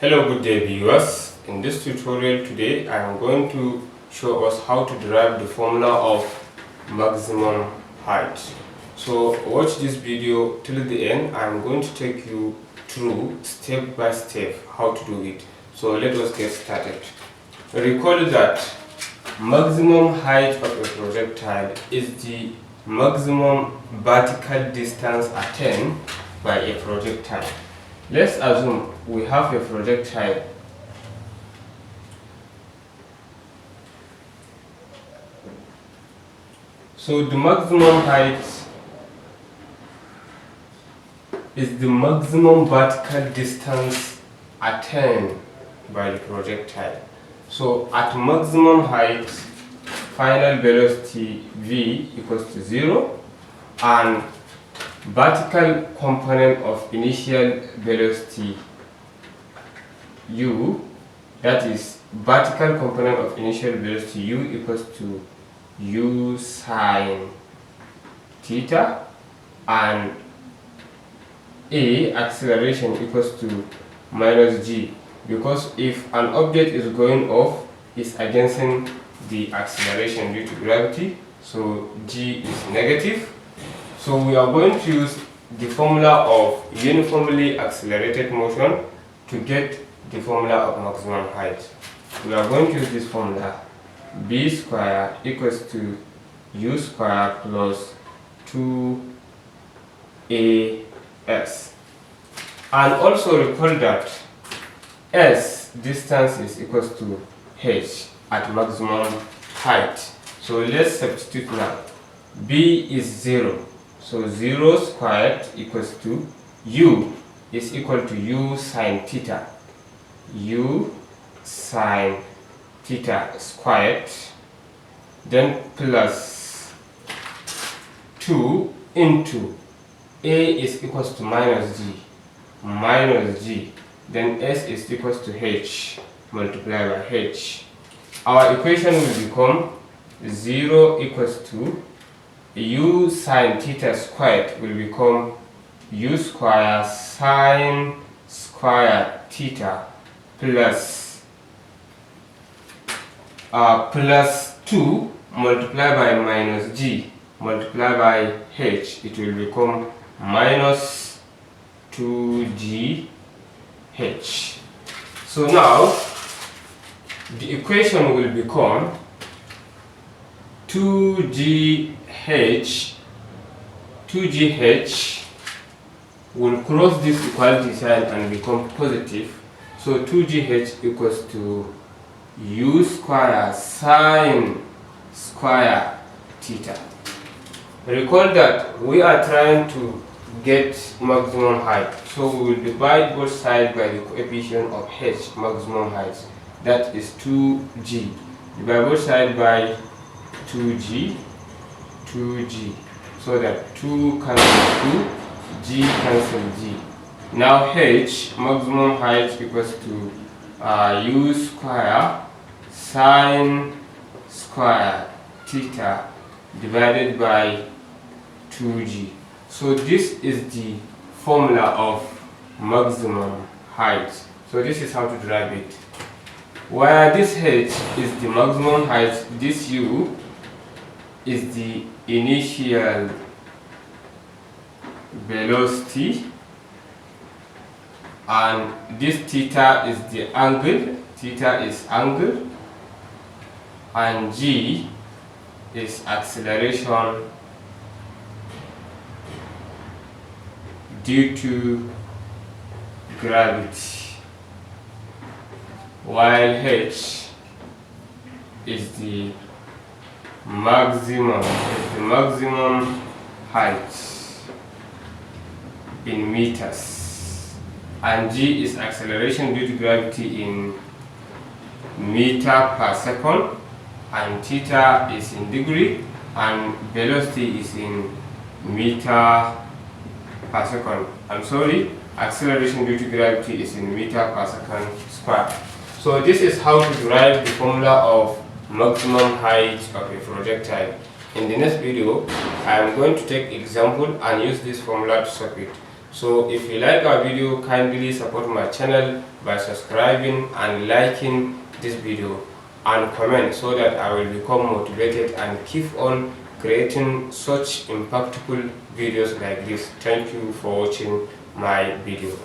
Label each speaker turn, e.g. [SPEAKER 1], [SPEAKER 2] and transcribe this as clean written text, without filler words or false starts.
[SPEAKER 1] Hello, good day viewers. In this tutorial today I am going to show us how to derive the formula of maximum height. So watch this video till the end. I am going to take you through step by step how to do it. So let us get started. Recall that maximum height of a projectile is the maximum vertical distance attained by a projectile. Let's assume we have a projectile so the maximum height is the maximum vertical distance attained by the projectile. So at maximum height, final velocity v equals to 0 and vertical component of initial velocity u, that is vertical component of initial velocity u equals to u sine theta, and a acceleration equals to minus g, because if an object is going off, it's against the acceleration due to gravity, so g is negative. So we are going to use the formula of uniformly accelerated motion to get the formula of maximum height. We are going to use this formula: b square equals to u square plus 2as. And also recall that s distance is equals to h at maximum height. So let's substitute now. B is 0. So 0 squared equals to u is equal to u sine theta. U sine theta squared, then plus 2 into a is equals to minus g, then s is equals to h multiplied by h. Our equation will become 0 equals to u sine theta squared will become u square sine square theta plus 2 multiplied by minus g multiplied by h. It will become minus 2gh. So now the equation will become 2gh will cross this equality sign and become positive. So 2gh equals to u square sine square theta. Recall that we are trying to get maximum height, so we will divide both sides by the coefficient of h, maximum height, that is 2g. Divide both sides by 2g, so that 2 cancel 2, g cancel g. Now h, maximum height, equals to u square sine square theta divided by 2g. So this is the formula of maximum height. So this is how to derive it. Where this h is the maximum height, this u is the initial velocity, and this theta is the angle, and g is acceleration due to gravity, while h is the maximum height in meters, and g is acceleration due to gravity in meter per second, and theta is in degree, and velocity is in meter per second. I'm sorry, acceleration due to gravity is in meter per second square. So this is how to derive the formula of maximum height of a projectile. In the next video, I am going to take example and use this formula to solve it. So if you like our video, kindly support my channel by subscribing and liking this video, and comment so that I will become motivated and keep on creating such impactful videos like this. Thank you for watching my video.